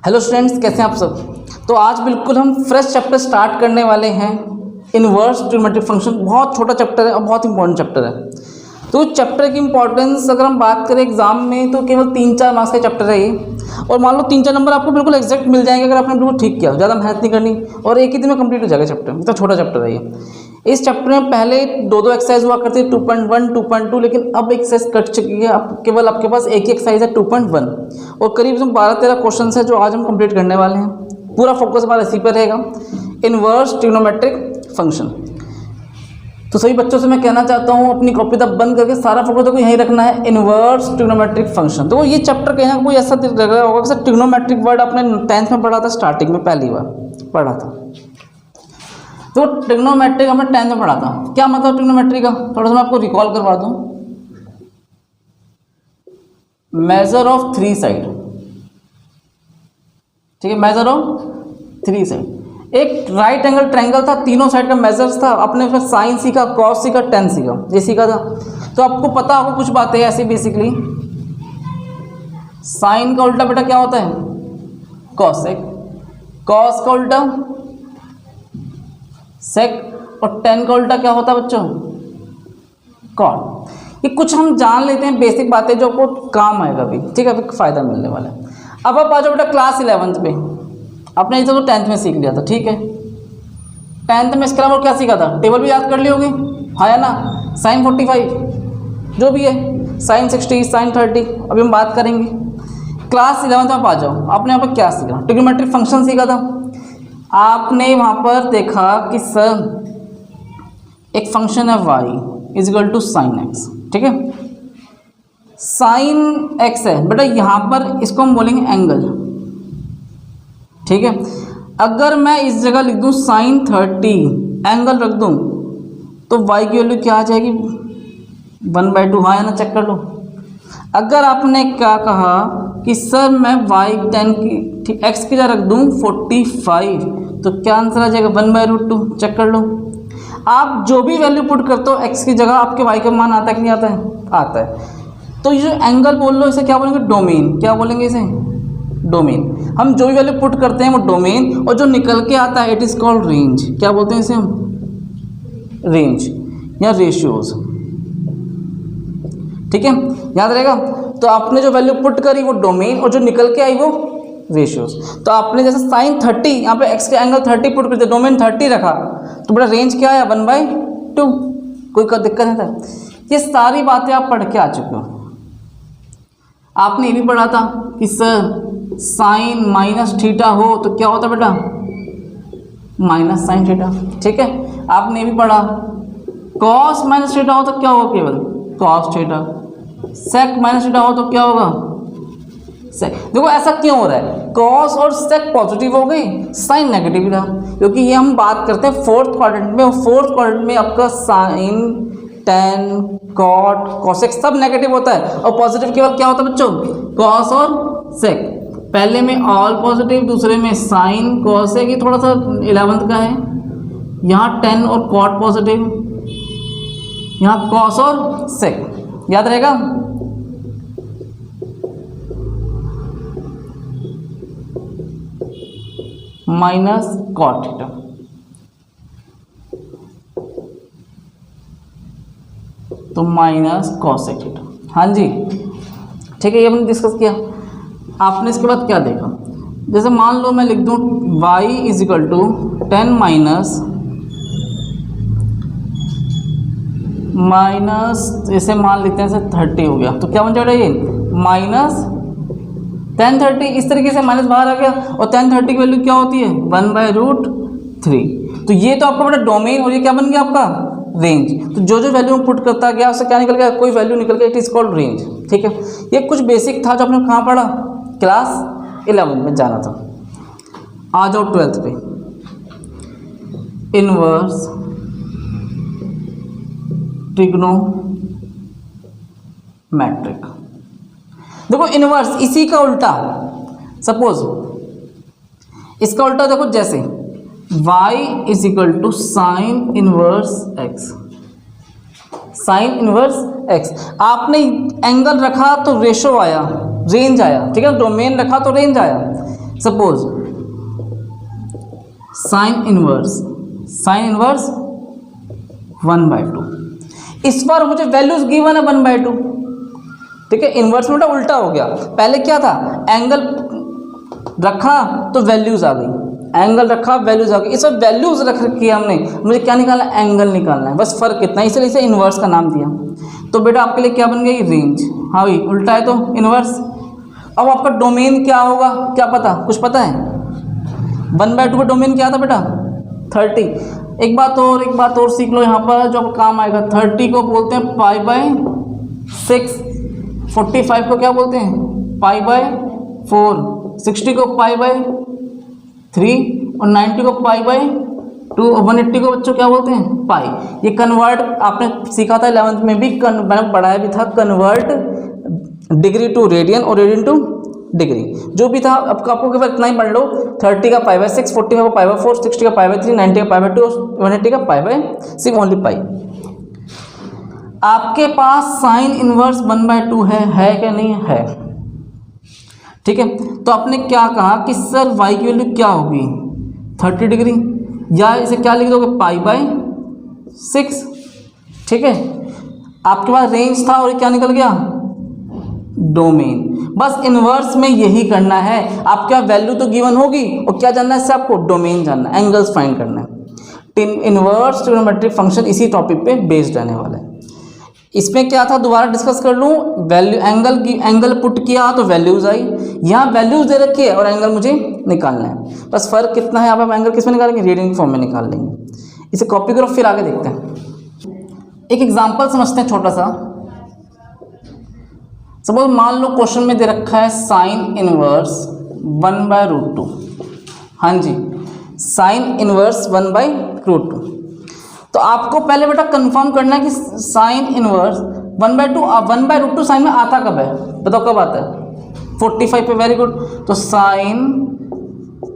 Hello students, कैसे हैं आप सब। तो आज बिल्कुल हम फ्रेश चैप्टर स्टार्ट करने वाले हैं। इनवर्स ट्रिग्नोमेट्रिक फंक्शन बहुत छोटा चैप्टर है और बहुत इंपॉर्टेंट चैप्टर है। तो चैप्टर की इंपॉर्टेंस अगर हम बात करें एग्जाम में तो केवल 3-4 मार्क्स का चैप्टर है ये। और मान लो 3-4 नंबर आपको बिल्कुल एग्जैक्ट मिल जाएंगे अगर आपने बिल्कुल ठीक किया, ज़्यादा मेहनत नहीं करनी और एक ही दिन में कंप्लीट हो जाएगा चैप्टर। इतना छोटा चैप्टर है ये। इस चैप्टर में पहले 2-2 एक्सरसाइज हुआ करती है 2.1, 2.2, लेकिन अब एक्सरसाइज कट चुकी है। अब केवल आपके पास एक ही एक्सरसाइज है 2.1 और करीब 12-13 क्वेश्चन है जो आज हम कंप्लीट करने वाले हैं। पूरा फोकस हमारा इसी पर रहेगा, इनवर्स ट्रिग्नोमेट्रिक फंक्शन। तो सभी बच्चों से मैं कहना चाहता हूँ अपनी कॉपी तब बंद करके सारा फोकस तो यहीं रखना है, इनवर्स ट्रिग्नोमेट्रिक फंक्शन। तो ये चैप्टर कहीं ना कोई ऐसा लग रहा होगा कि सर ट्रिग्नोमेट्रिक वर्ड आपने 10th में पढ़ा था, स्टार्टिंग में पहली बार पढ़ा था। तो ट्रिग्नोमेट्रिक हमने 10th में पढ़ा था। क्या मतलब ट्रिग्नोमेट्री का, थोड़ा सा मैं आपको रिकॉल करवा दूँ। मेजर ऑफ 3 साइड, ठीक है, मेजर ऑफ 3 साइड। एक राइट एंगल ट्रायंगल था, तीनों साइड का मेजर्स था। अपने फिर साइन सीखा, कॉस सीखा, टेन सीखा, ये सीखा था। तो आपको पता होगा कुछ बातें ऐसी बेसिकली। साइन का उल्टा बेटा क्या होता है, कॉसेक। कॉस का उल्टा सेक और टेन का उल्टा क्या होता है बच्चों, कॉट। ये कुछ हम जान लेते हैं बेसिक बातें जो आपको काम आएगा अभी, ठीक है, अभी फायदा मिलने वाला है। अब आप आ जाओ बेटा क्लास 11th पे। आपने इसे तो 10th में सीख लिया था, ठीक है। 10th में इसके अलावा क्या सीखा था, टेबल भी याद कर ली होगी, हाँ या ना। साइन 45 जो भी है, साइन 60, साइन 30, अभी हम बात करेंगे। क्लास 11th में आप आ जाओ। आपने यहाँ पर क्या सीखा, ट्रिग्नोमेट्रिक फंक्शन सीखा था। आपने वहाँ पर देखा कि सर एक फंक्शन है y is equal to sine x, ठीक है। साइन एक्स है बेटा, यहाँ पर इसको हम बोलेंगे एंगल, ठीक है। अगर मैं इस जगह लिख दूँ साइन 30 एंगल रख दूँ तो y की वैल्यू क्या आ जाएगी, 1/2, हाँ या ना, चेक कर लो। अगर आपने क्या कहा कि सर मैं y 10 की x की जगह रख दूँ 45, तो क्या आंसर आ जाएगा, 1/√2, चेक कर लो। आप जो भी वैल्यू पुट करते हो x की जगह, आपके y का मान आता है कि नहीं आता है, आता है। तो ये जो एंगल बोल लो, इसे क्या बोलेंगे, डोमेन। क्या बोलेंगे इसे, डोमेन। हम जो भी वैल्यू पुट करते हैं वो डोमेन, और जो निकल के आता है इट इज कॉल्ड रेंज। क्या बोलते हैं इसे हम, रेंज या रेशियोज, ठीक है, याद रहेगा। तो आपने जो वैल्यू पुट करी वो डोमेन और जो निकल के आई वो रेशियोज। तो आपने जैसे साइन 30 यहाँ पे एक्स के एंगल 30 पुट करते, डोमेन 30 रखा, तो बड़ा रेंज क्या आया, 1/2। कोई दिक्कत नहीं था। ये सारी बातें आप पढ़ के आ चुके हो। आपने ये भी पढ़ा था कि सर साइन माइनस थीटा हो तो क्या होता बेटा, माइनस साइन थीटा, ठीक है। आपने ये भी पढ़ा कॉस माइनस थीटा हो तो क्या होगा, केवल cos theta. Sec minus theta हो तो क्या होगा, सेक। देखो ऐसा क्यों हो रहा है, कॉस और सेक पॉजिटिव हो गई, साइन नेगेटिव रहा, क्योंकि ये हम बात करते हैं फोर्थ क्वाड्रेंट में। फोर्थ क्वाड्रेंट में आपका साइन, टेन, कॉट, कॉसेक सब नेगेटिव होता है और पॉजिटिव केवल क्या होता है बच्चों, कॉस और सेक। पहले में ऑल पॉजिटिव, दूसरे में साइन, कॉसेक, ये थोड़ा सा 11th का है। यहाँ 10 और कॉट पॉजिटिव, यहाँ कॉस और सेक, याद रहेगा। माइनस कॉट थीटा, तो माइनस कॉसेक थीटा, हाँ जी, ठीक है। ये हमने डिस्कस किया। आपने इसके बाद क्या देखा, जैसे मान लो मैं लिख दूं y इजिकल टू 10 माइनस जैसे मान लेते हैं सर 30 हो गया, तो क्या बन जाएगा ये माइनस 10 30। इस तरीके से माइनस बाहर आ गया और 10 30 की वैल्यू क्या होती है, 1/√3। तो ये तो आपका बड़ा डोमेन और ये क्या बन गया आपका रेंज। तो जो जो वैल्यू पुट करता गया उससे क्या निकल गया, कोई वैल्यू निकल गया, इट इज कॉल्ड रेंज, ठीक है। ये कुछ बेसिक था जो आपने कहाँ पढ़ा, क्लास 11 में जाना था। आ जाओ 12th पे, इनवर्स ट्रिग्नोमेट्रिक। देखो इनवर्स इसी का उल्टा, सपोज इसका उल्टा देखो, जैसे y is equal to sine inverse x, sine inverse x. आपने एंगल रखा तो रेशो आया, रेंज आया, ठीक है, डोमेन रखा तो रेंज आया। सपोज साइन इनवर्स 1/2, इस बार मुझे वैल्यूज गिवन है 1/2, ठीक है। इनवर्स में उल्टा हो गया, पहले क्या था, एंगल रखा तो वैल्यूज आ गई, एंगल रखा वैल्यूज आ गई, इस बार वैल्यूज रख रखी है हमने, मुझे क्या निकालना है, एंगल निकालना है, बस फर्क कितना है, इसलिए इसे इन्वर्स का नाम दिया। तो बेटा आपके लिए क्या बन गई, रेंज। हाँ भाई उल्टा है तो इन्वर्स। अब आपका डोमेन क्या होगा, क्या पता, कुछ पता है? 1/2 का डोमेन क्या था बेटा, 30। एक बात और सीख लो यहाँ पर जो काम आएगा, 30 को बोलते हैं π/6, 45 को क्या बोलते हैं, π/4, 60 को π/3 और 90 को π/2 और 180 को बच्चों क्या बोलते हैं, पाई। ये कन्वर्ट आपने सीखा था 11th में भी, मैंने पढ़ाया भी था, कन्वर्ट डिग्री टू रेडियन और रेडियन टू डिग्री, जो भी था। अब आपको केवल इतना ही पढ़ लो, 30 का π/6, 45 का π/4, 60 का π/3, 90 का π/2 और 180 का π/6, ओनली पाई। आपके पास साइन इनवर्स 1/2 है क्या नहीं है, ठीक है। तो आपने क्या कहा कि सर y की वैल्यू क्या होगी, 30 डिग्री, या इसे क्या लिख दोगे, π/6, ठीक है। आपके पास रेंज था और क्या निकल गया, डोमेन। बस इनवर्स में यही करना है, आपका वैल्यू तो गिवन होगी और क्या जानना है इससे, आपको डोमेन जानना है, एंगल्स फाइंड करना है। इनवर्स ट्रिग्नोमेट्रिक फंक्शन इसी टॉपिक पे बेस्ड रहने वाला है। इसमें क्या था, दोबारा डिस्कस कर लूँ, वैल्यू एंगल पुट किया तो वैल्यूज आई, यहाँ वैल्यूज दे रखी है और एंगल मुझे निकालना है, बस फर्क कितना है, आप एंगल किस में निकालेंगे, रेडियन फॉर्म में निकाल लेंगे। इसे कॉपी करो, फिर आगे देखते हैं। एक एग्जाम्पल समझते हैं छोटा सा। सपोज मान लो क्वेश्चन में दे रखा है साइन इनवर्स 1/√2, हाँ जी, साइन इनवर्स 1/√2। तो आपको पहले बेटा कंफर्म करना है कि साइन इनवर्स 1/2 साइन में आता कब है, बताओ कब आता है, 45 पे, वेरी गुड। तो साइन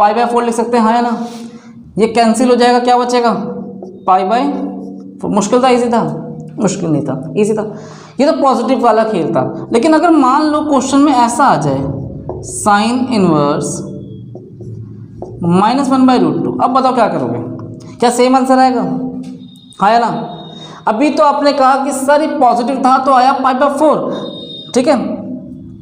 π/4 लिख सकते हैं, हाँ है ना, ये कैंसिल हो जाएगा, क्या बचेगा, π/4। मुश्किल था, इजी था, मुश्किल नहीं था, इजी था। ये तो पॉजिटिव वाला खेल था। लेकिन अगर मान लो क्वेश्चन में ऐसा आ जाए, साइन इनवर्स -1/√2, अब बताओ क्या करोगे, क्या सेम आंसर आएगा, हाँ है ना। अभी तो आपने कहा कि सर ये पॉजिटिव था तो आया π/4, ठीक है।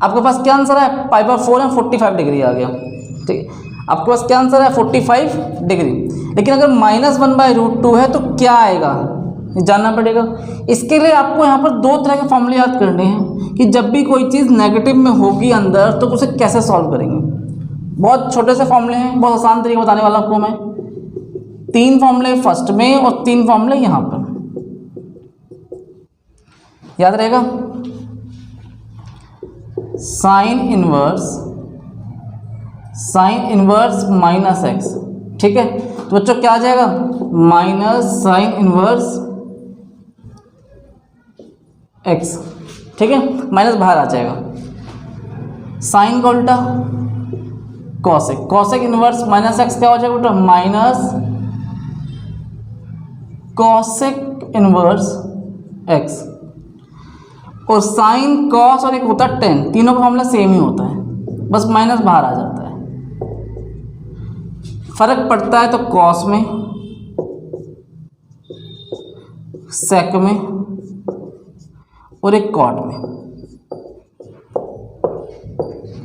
आपके पास क्या आंसर है, π/4 है, 45 डिग्री आ गया, ठीक है। आपके पास क्या आंसर है, 45 डिग्री। लेकिन अगर -1/√2 है तो क्या आएगा, जानना पड़ेगा। इसके लिए आपको यहाँ पर दो तरह के फॉर्मूले याद करने हैं कि जब भी कोई चीज़ नेगेटिव में होगी अंदर तो उसे कैसे सॉल्व करेंगे। बहुत छोटे से फॉर्मूले हैं, बहुत आसान तरीका बताने वाला आपको मैं। 3 फॉर्मूले फर्स्ट में और 3 फॉर्मूले यहाँ पर, याद रहेगा। साइन इनवर्स -x, ठीक है। तो बच्चों क्या आ जाएगा, माइनस साइन इनवर्स x, ठीक है, माइनस बाहर आ जाएगा। साइन का उल्टा कॉसेक इनवर्स -x क्या हो जाएगा बेटा, माइनस कॉसेक इनवर्स x। और साइन कॉस और एक होता है टेन, तीनों का फॉर्मूला सेम ही होता है, बस माइनस बाहर आ जाता है। फर्क पड़ता है तो कॉस में, सेक में और एक कॉट में,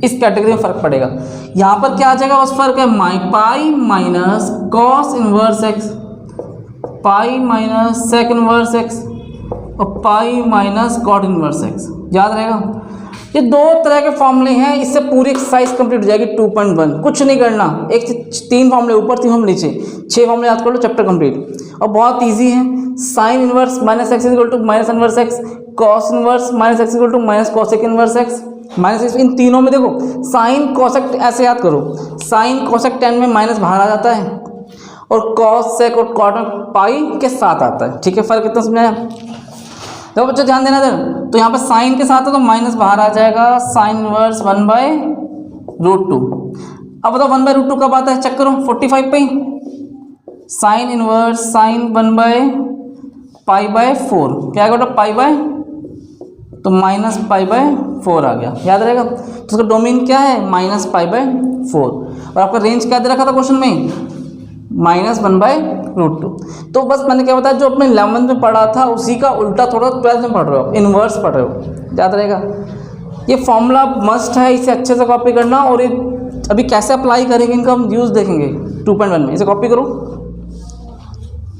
इस कैटेगरी में फर्क पड़ेगा। यहां पर क्या आ जाएगा, बस फर्क है पाई माइनस कॉस इनवर्स एक्स, पाई माइनस सेक इनवर्स एक्स और पाई माइनस कॉट इनवर्स एक्स, याद रहेगा। ये 2 तरह के फॉर्मूले हैं, इससे पूरी एक्सरसाइज कंप्लीट हो जाएगी 2.1। कुछ नहीं करना, 3 फॉर्मूले ऊपर 3 फॉर्मूले नीचे, 6 फॉर्मूले याद कर लो, चैप्टर कंप्लीट। और बहुत इजी है। Sine inverse -x = minus inverse x, cos inverse -x = minus cosec inverse x, minus. इन तीनों में देखो साइन कॉसेक ऐसे याद करो, साइन कॉसेक टेन में माइनस बाहर आ जाता है और कॉस सेक और कॉट में पाई के साथ आता है, ठीक है। फर्क कितना समझाया, देखो बच्चों ध्यान देना इधर। तो यहाँ पर साइन के साथ है तो माइनस बाहर आ जाएगा, साइन इनवर्स 1/√2। अब बताओ 1/√2 कब आता है, चेक करो 45 पे। साइन इनवर्स साइन 1/π/4 क्या आएगा बेटा, π/, तो -π/4 आ गया, याद रहेगा। तो उसका डोमेन क्या है, -π/4। 4 और आपका रेंज क्या दे रखा था क्वेश्चन में, -1/√2। तो बस मैंने क्या बताया, जो अपने 11th में पढ़ा था उसी का उल्टा थोड़ा 12th में पढ़ रहे हो, इन्वर्स पढ़ रहे हो, याद रहेगा। ये फॉर्मूला मस्ट है, इसे अच्छे से कॉपी करना। और ये अभी कैसे अप्लाई करेंगे इनका हम यूज़ देखेंगे 2.1 में। इसे कॉपी करो।